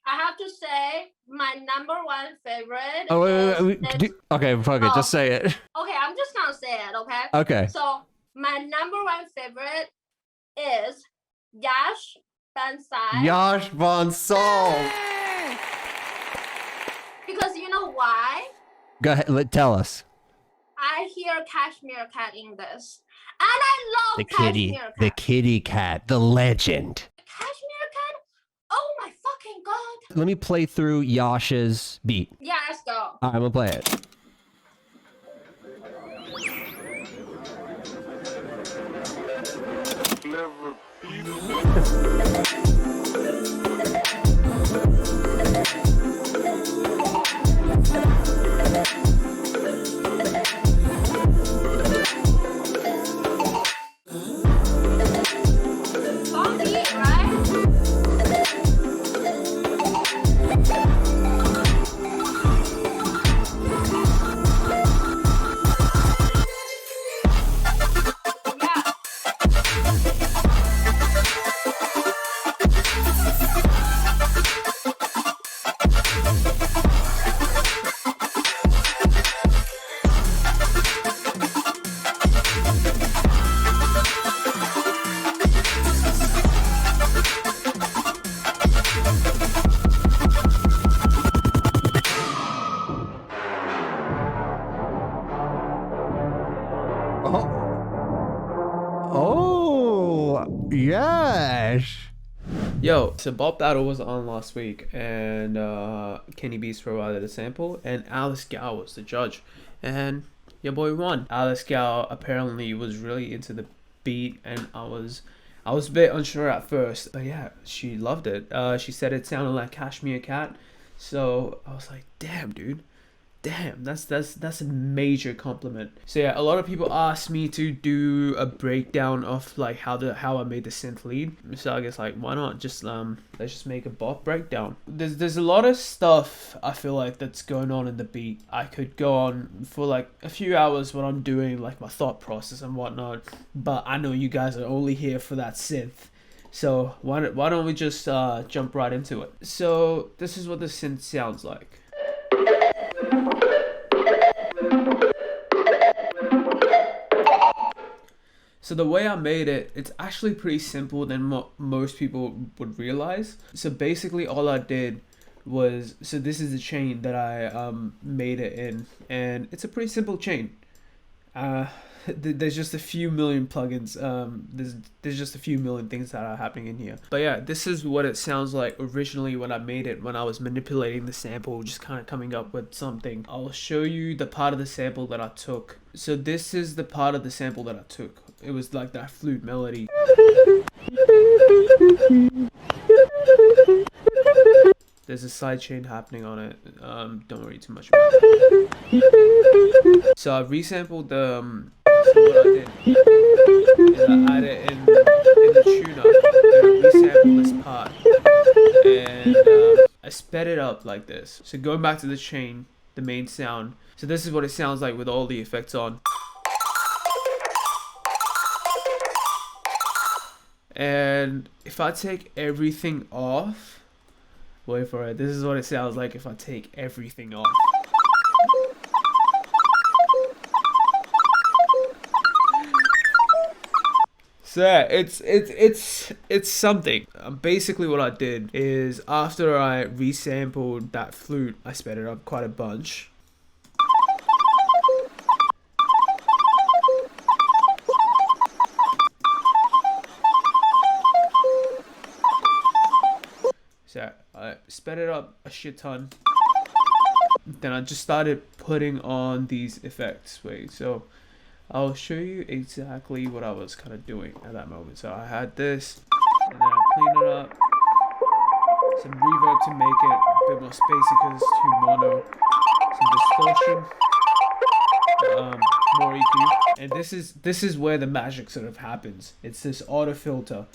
I have to say my number one favorite Oh, is okay, fuck it, just say it. Okay, I'm just gonna say it, okay? Okay. So my number one favorite is Yash Bansai. Yash Bansal. Because you know why? Go ahead, tell us. I hear Cashmere Cat in this. And I love Cashmere Cat. The kitty cat, the legend. Cashmere Cat? Oh my fucking god. Let me play through Yash's beat. Yeah, let's go. All right, I'm gonna play it. On beat, right? Yeah. Oh, yes. Yo, so BOP Battle was on last week, and Kenny Beats provided a sample, and Alice Gow was the judge, and your boy won. Alice Gow apparently was really into the beat, and I was a bit unsure at first, but yeah, she loved it. She said it sounded like Cashmere Cat, so I was like, damn, dude. Damn, that's a major compliment. So yeah, a lot of people asked me to do a breakdown of like how I made the synth lead. So I guess like why not just let's just make a BOP breakdown. There's a lot of stuff I feel like that's going on in the beat. I could go on for like a few hours when I'm doing like my thought process and whatnot. But I know you guys are only here for that synth. So why don't we just jump right into it? So this is what the synth sounds like. So the way I made it, it's actually pretty simple than what most people would realize. So basically all I did was, so this is the chain that I made it in, and it's a pretty simple chain. There's just a few million plugins. There's just a few million things that are happening in here. But yeah, this is what it sounds like originally when I made it, when I was manipulating the sample, just kind of coming up with something. I'll show you the part of the sample that I took. So this is the part of the sample that I took. It was like that flute melody. There's a side chain happening on it. Don't worry too much about it. So I resampled the. So what I did is I added in the tuner, and I resampled this part, and I sped it up like this. So going back to the chain, the main sound. So this is what it sounds like with all the effects on. And if I take everything off, wait for it, this is what it sounds like if I take everything off. So yeah, it's something. Basically what I did is after I resampled that flute, I sped it up quite a bunch. So I sped it up a shit ton. Then I just started putting on these effects. Wait, so I'll show you exactly what I was kind of doing at that moment. So I had this, and then I cleaned it up. Some reverb to make it a bit more spacey because it's too mono. Some distortion. More EQ. And this is where the magic sort of happens. It's this auto filter.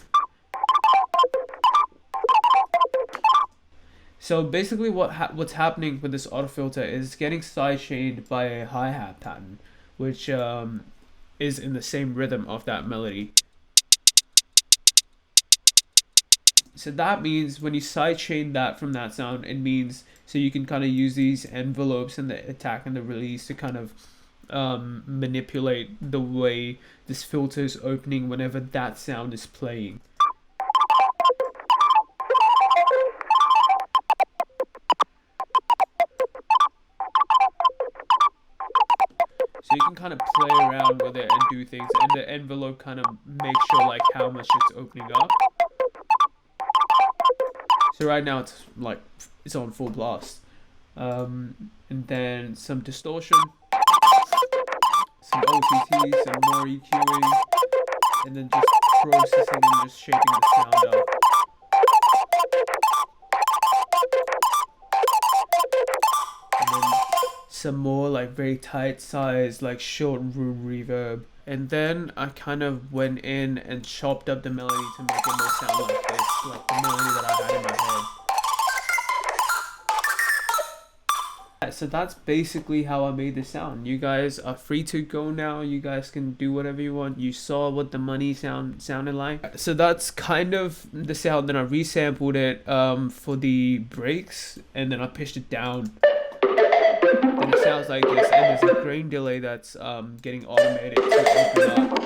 So basically what's happening with this auto filter is it's getting sidechained by a hi-hat pattern, which is in the same rhythm of that melody. So that means when you sidechain that from that sound, it means so you can kind of use these envelopes and the attack and the release to kind of manipulate the way this filter is opening whenever that sound is playing. So you can kind of play around with it and do things, and the envelope kind of makes sure like how much it's opening up. So right now it's on full blast, and then some distortion, some OTT, some more EQing, and then just processing and just shaping the sound up. And then some more like very tight size, like short room reverb. And then I kind of went in and chopped up the melody to make it more sound like this, like the melody that I had in my head. So that's basically how I made the sound. You guys are free to go now. You guys can do whatever you want. You saw what the money sounded like. So that's kind of the sound. Then I resampled it for the breaks, and then I pitched it down. And it sounds like this, and there's a grain delay that's getting automated to open up.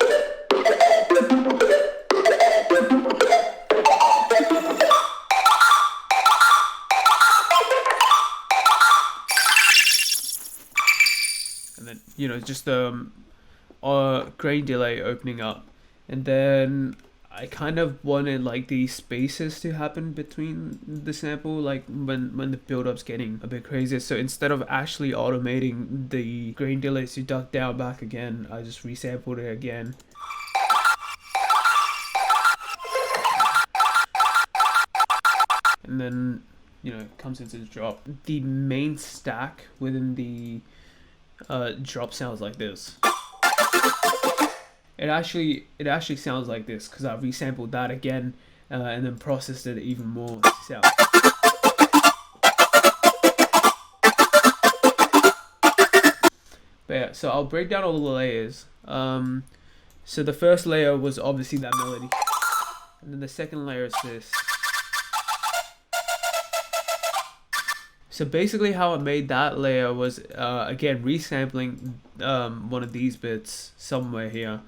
And then, you know, just grain delay opening up. And then I kind of wanted like these spaces to happen between the sample, like when the build-up's getting a bit crazy. So instead of actually automating the grain delays to duck down back again, I just resampled it again. And then, you know, it comes into the drop. The main stack within the drop sounds like this. It actually sounds like this because I resampled that again and then processed it even more. Sound. But yeah, so I'll break down all the layers. So the first layer was obviously that melody, and then the second layer is this. So basically how I made that layer was again resampling one of these bits somewhere here.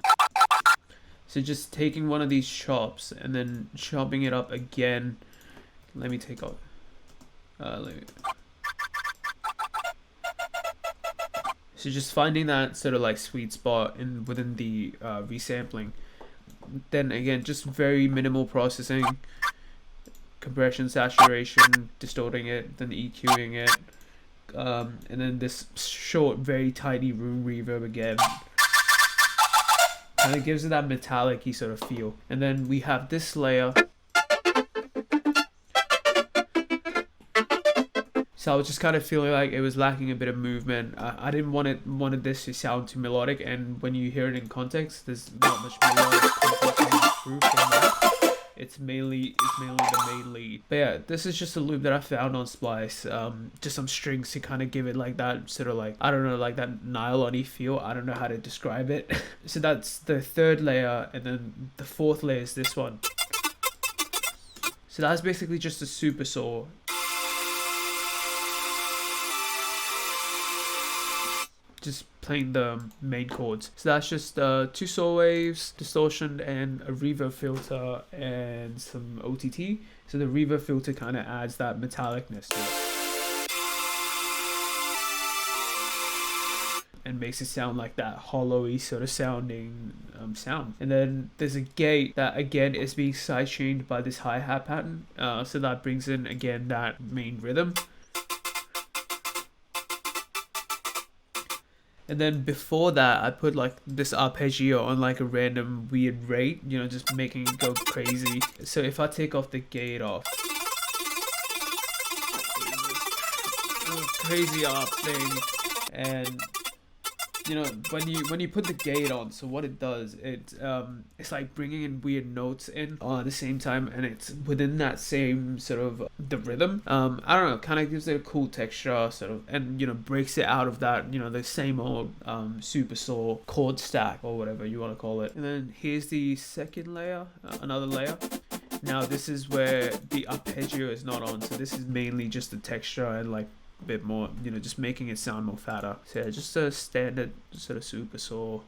So just taking one of these chops and then chopping it up again. Let me take off. So just finding that sort of like sweet spot within the resampling. Then again, just very minimal processing, compression, saturation, distorting it, then EQing it, and then this short, very tidy room reverb again. And it gives it that metallic-y sort of feel. And then we have this layer. So I was just kind of feeling like it was lacking a bit of movement. I didn't wanted this to sound too melodic, and when you hear it in context, there's not much melodic content coming through from that. It's mainly the main lead. But yeah, this is just a loop that I found on Splice. Just some strings to kind of give it like that sort of like, I don't know, like that nylon-y feel. I don't know how to describe it. So that's the third layer, and then the fourth layer is this one. So that's basically just a super saw. Just playing the main chords. So that's just 2 saw waves, distortion, and a reverb filter and some OTT. So the reverb filter kind of adds that metallicness to it and makes it sound like that hollowy sort of sounding sound. And then there's a gate that again is being sidechained by this hi-hat pattern. So that brings in again that main rhythm. And then before that, I put like this arpeggio on like a random weird rate, you know, just making it go crazy. So if I take off the gate off, crazy arp thing, and you know, when you put the gate on, so what it does, it's like bringing in weird notes in at the same time, and it's within that same sort of the rhythm. I don't know, kind of gives it a cool texture sort of, and you know, breaks it out of that, you know, the same old super saw chord stack or whatever you want to call it. And then here's the second layer, another layer. Now this is where the arpeggio is not on, so this is mainly just the texture and like a bit more, you know, just making it sound more fatter. So yeah, just a standard sort of super saw.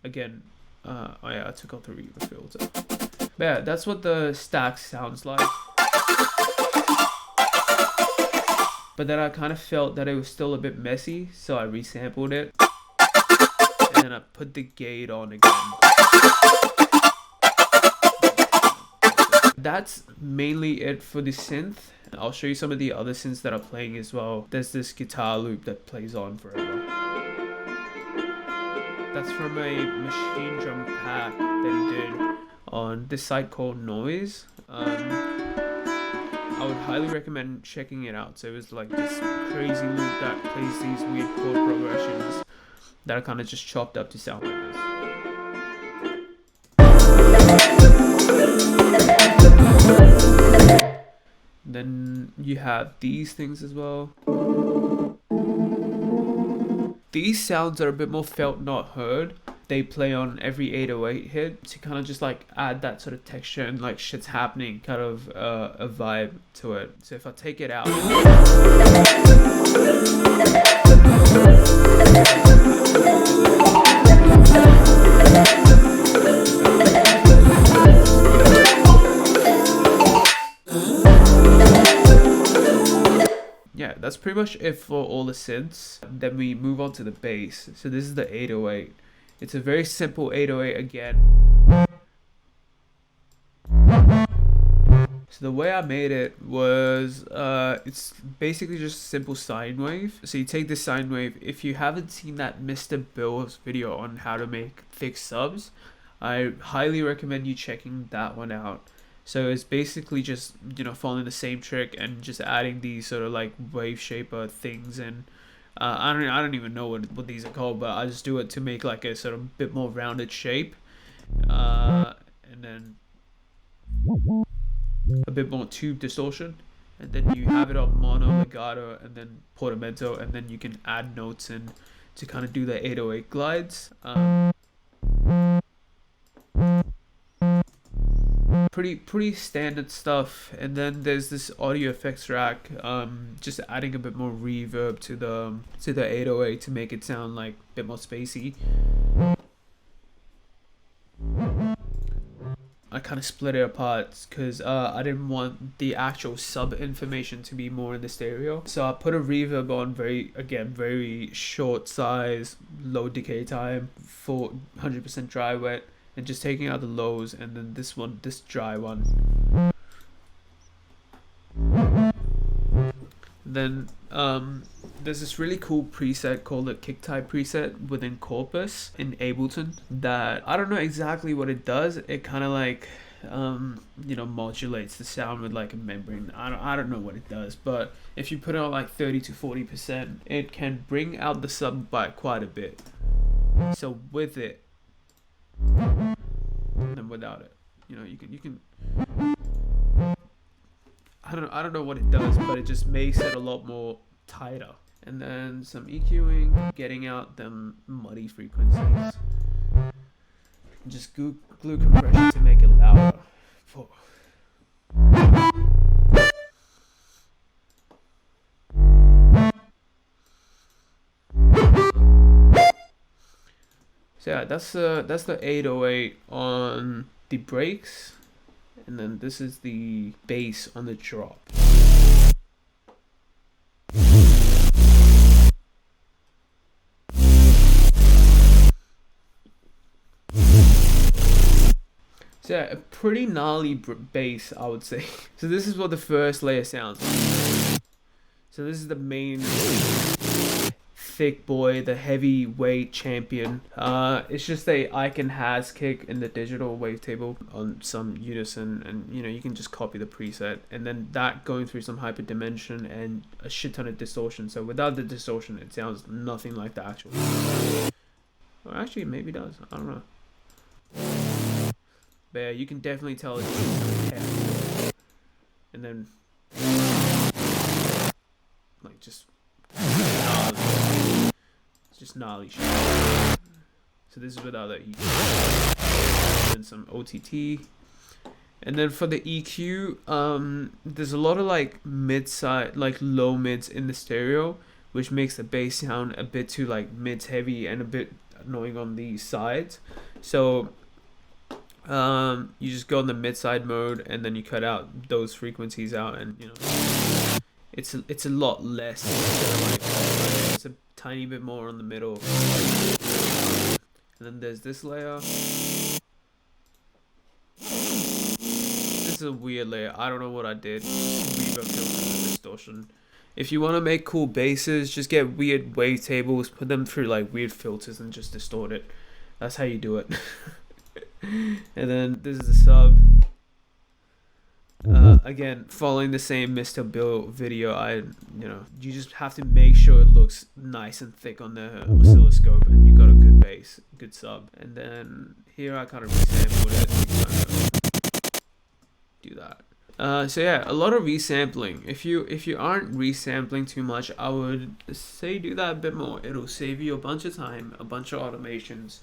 Again, oh yeah, I took out the reverb filter. But yeah, that's what the stack sounds like. But then I kind of felt that it was still a bit messy, so I resampled it. And then I put the gate on again. That's mainly it for the synth. I'll show you some of the other synths that are playing as well. There's this guitar loop that plays on forever. That's from a machine drum pack that he did on this site called Noise. I would highly recommend checking it out. So it was like this crazy loop that plays these weird chord progressions that are kind of just chopped up to sound like this. Then you have these things as well. These sounds are a bit more felt, not heard. They play on every 808 hit to kind of just like add that sort of texture and like shit's happening kind of a vibe to it. So if I take it out, yeah, that's pretty much it for all the synths. Then we move on to the bass. So this is the 808. It's a very simple 808 again. So the way I made it was, it's basically just a simple sine wave. So you take this sine wave. If you haven't seen that Mr. Bill's video on how to make thick subs, I highly recommend you checking that one out. So it's basically just, you know, following the same trick and just adding these sort of like wave shaper things and I don't even know what these are called, but I just do it to make like a sort of bit more rounded shape, and then a bit more tube distortion, and then you have it on mono, legato, and then portamento, and then you can add notes in to kind of do the 808 glides. Pretty standard stuff. And then there's this audio effects rack, just adding a bit more reverb to the 808 to make it sound like a bit more spacey. I kind of split it apart because I didn't want the actual sub information to be more in the stereo, so I put a reverb on, very short size, low decay time, full 100% dry wet, and just taking out the lows, and then this dry one. Then there's this really cool preset called the kick type preset within Corpus in Ableton that I don't know exactly what it does. It kind of like you know, modulates the sound with like a membrane. I don't know what it does, but if you put it on like 30 to 40%, it can bring out the sub by quite a bit. So with it and without it, you know, you can I don't know what it does, but it just makes it a lot more tighter. And then some EQing, getting out them muddy frequencies. Just glue compression to make it louder. So yeah, that's the 808 on the breaks, and then this is the bass on the drop. So yeah, a pretty gnarly bass, I would say. So this is what the first layer sounds like. So this is the main thick boy, the heavyweight champion. It's just a Icon has kick in the digital wavetable on some unison, and you know, you can just copy the preset, and then that going through some hyperdimension and a shit ton of distortion. So without the distortion, it sounds nothing like the actual. Or actually, maybe it does. I don't know. But yeah, you can definitely tell it's heavy. And then like just gnarly. It's just gnarly shit. So this is without that EQ. then some OTT. And then for the EQ, there's a lot of like mid-side, like low mids in the stereo, which makes the bass sound a bit too like mids heavy and a bit annoying on the sides. So you just go in the mid-side mode and then you cut out those frequencies out, and you know it's a lot less. It's a tiny bit more on the middle. And then there's this layer. This is a weird layer. I don't know what I did. Reverb filters and distortion. If you want to make cool basses, just get weird wavetables, put them through like weird filters and just distort it. That's how you do it. And then this is the sub. Again, following the same Mr. Bill video, you just have to make sure it looks nice and thick on the oscilloscope, and you got a good bass, good sub. And then here I kind of resampled it. Do that. So yeah, a lot of resampling. If you aren't resampling too much, I would say do that a bit more. It'll save you a bunch of time, a bunch of automations,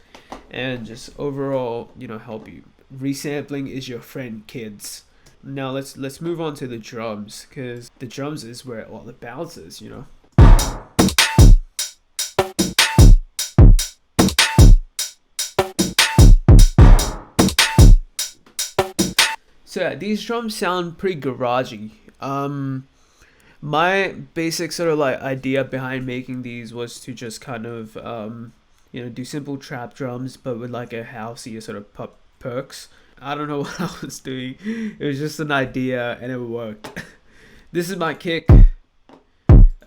and just overall, help you. Resampling is your friend, kids. Now let's move on to the drums, because the drums is where all the bounce is, So yeah, these drums sound pretty garagey. My basic sort of like idea behind making these was to just kind of do simple trap drums, but with like a housey sort of perks. I don't know what I was doing. It was just an idea and it worked. This is my kick.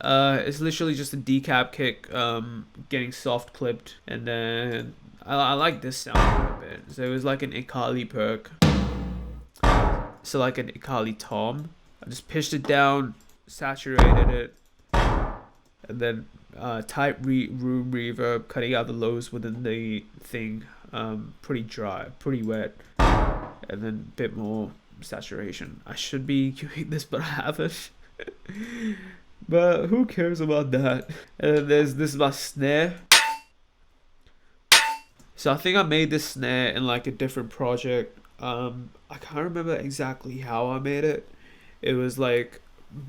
It's literally just a decap kick, getting soft clipped, and then I like this sound a bit. So it was like an Ikali perk. So like an Ikali tom. I just pitched it down, saturated it, and then tight room reverb, cutting out the lows within the thing. Pretty dry, pretty wet, and then a bit more saturation. I should be doing this, but I haven't. But who cares about that? And then this is my snare. So I think I made this snare in like a different project. I can't remember exactly how I made it. It was like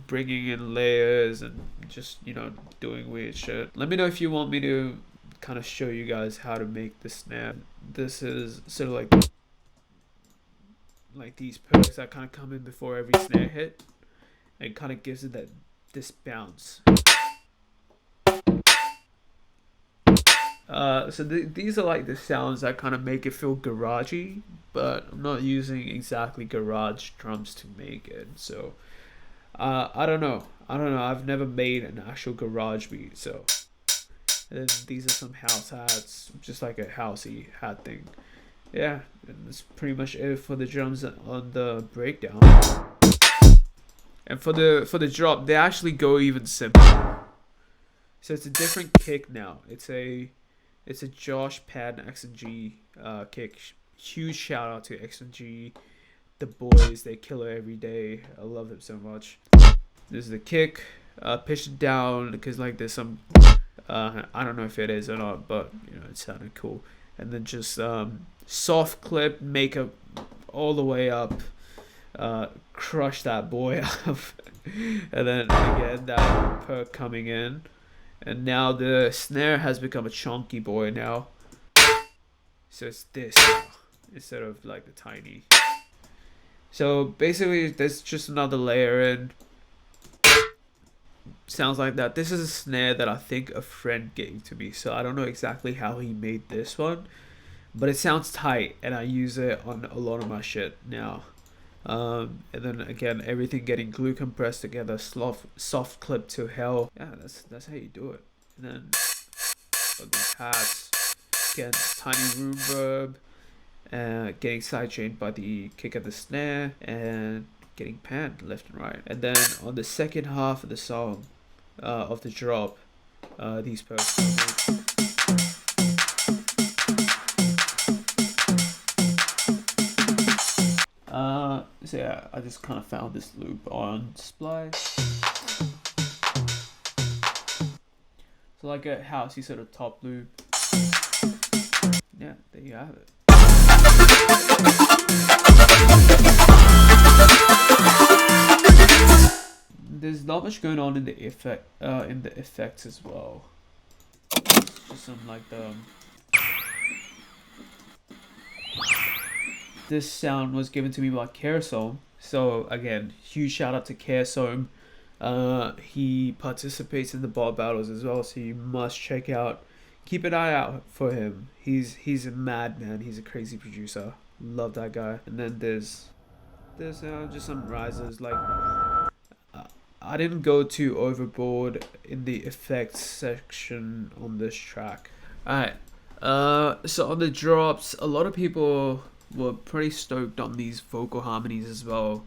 bringing in layers and just doing weird shit. Let me know if you want me to kind of show you guys how to make the snare. This is sort of like these perks that kind of come in before every snare hit, and kind of gives it this bounce. So these are like the sounds that kind of make it feel garagey, but I'm not using exactly garage drums to make it. So I don't know. I've never made an actual garage beat. So and then these are some house hats, just like a housey hat thing. Yeah, and that's pretty much it for the drums on the breakdown. And for the drop, they actually go even simpler. So it's a different kick now. It's a Josh Patton X and G kick. Huge shout out to X and G, the boys. They kill it every day. I love them so much. This is the kick. Pitch it down because like there's some. I don't know if it is or not, but it sounded cool. And then just soft clip, make up all the way up. Crush that boy up. And then again that perk coming in. And now the snare has become a chunky boy now. So it's this now, instead of like the tiny. So basically there's just another layer in. Sounds like that. This is a snare that I think a friend gave to me. So I don't know exactly how he made this one. But it sounds tight and I use it on a lot of my shit now. And then again, everything getting glue compressed together, soft clip to hell. Yeah, that's how you do it. And then for these hats, again, tiny room verb, getting sidechained by the kick of the snare, and getting panned left and right. And then on the second half of the song, of the drop, these perks. So yeah, I just kind of found this loop on Splice. So like a housey sort of top loop. Yeah, there you have it. There's not much going on in the effects as well. Just some like this sound was given to me by Kersome. So again, huge shout out to Kersome. He participates in the BOP battles as well, so you must check out. Keep an eye out for him. He's a madman. He's a crazy producer. Love that guy. And then there's just some risers. Like I didn't go too overboard in the effects section on this track. Alright. So on the drops, a lot of people were pretty stoked on these vocal harmonies as well.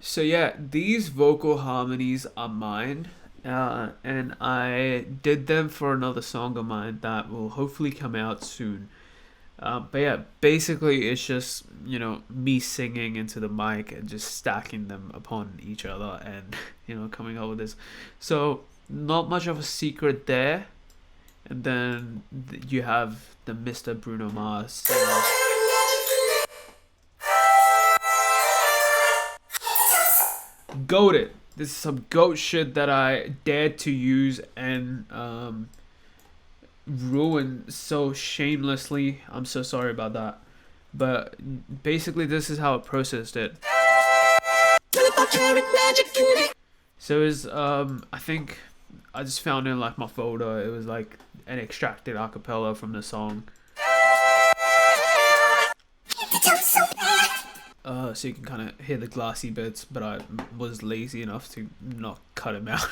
So yeah, these vocal harmonies are mine, and I did them for another song of mine that will hopefully come out soon. But yeah, basically it's just, you know, me singing into the mic and just stacking them upon each other and, you know, coming up with this. So not much of a secret there. And then you have the Mr. Bruno Mars. Goated. This is some goat shit that I dared to use and ruin so shamelessly. I'm so sorry about that. But basically this is how I processed it. So it was, I think I just found in like my folder, it was like an extracted acapella from the song. So you can kind of hear the glassy bits, but I was lazy enough to not cut them out.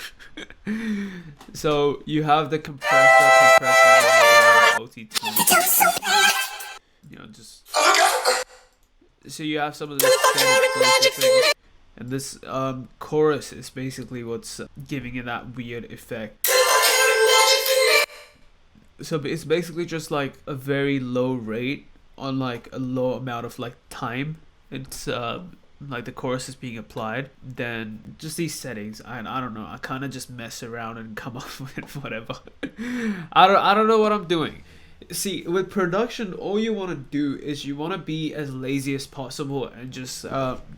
So you have the compressor, OTT. You know, just so you have some of the standard processing, and this chorus is basically what's giving it that weird effect. So it's basically just like a very low rate on like a low amount of like time. It's like the chorus is being applied, then just these settings, I don't know, I kind of just mess around and come up with whatever. I don't know what I'm doing. See, with production, all you want to do is you want to be as lazy as possible and just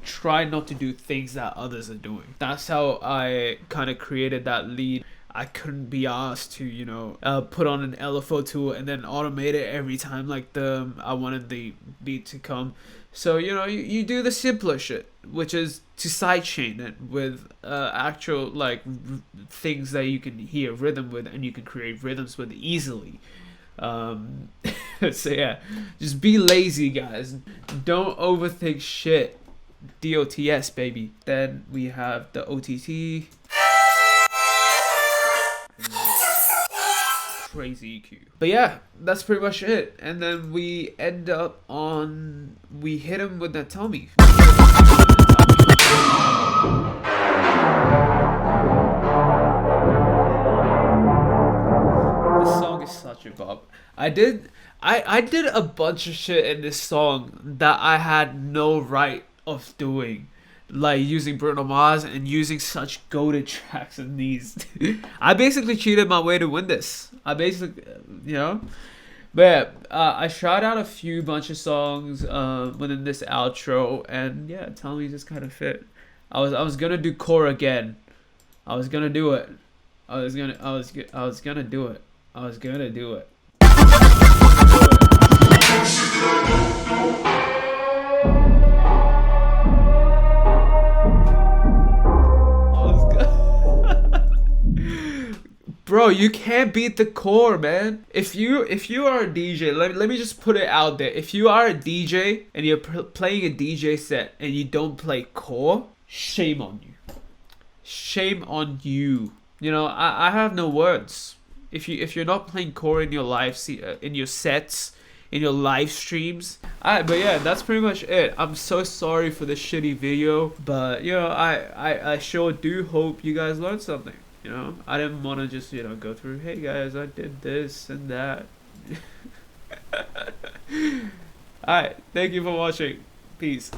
try not to do things that others are doing. That's how I kind of created that lead. I couldn't be asked to, you know, put on an LFO tool and then automate it every time like I wanted the beat to come. So, you know, you do the simpler shit, which is to sidechain it with actual like things that you can hear rhythm with and you can create rhythms with easily. So yeah, just be lazy, guys. Don't overthink shit. DOTS, baby. Then we have the OTT. Crazy EQ. But yeah, that's pretty much it. And then we end up on, we hit him with that Tell Me. This song is such a bop. I did a bunch of shit in this song that I had no right of doing. Like using Bruno Mars and using such goated tracks in these. I basically cheated my way to win this. I basically, you know. But yeah, I shot out a few bunch of songs within this outro, and yeah, Tell Me just kind of fit. I was gonna do core again. I was gonna do it. I was gonna do it. I was gonna do it. Bro, you can't beat the core, man. If you are a DJ, let me just put it out there. If you are a DJ and you're playing a DJ set and you don't play core, shame on you. Shame on you. You know, I have no words. If you're not playing core in your life, in your sets, in your live streams. Alright, but yeah, that's pretty much it. I'm so sorry for the shitty video, but you know, I sure do hope you guys learned something. You know, I didn't want to just, you know, go through, hey guys, I did this and that. Alright, thank you for watching. Peace.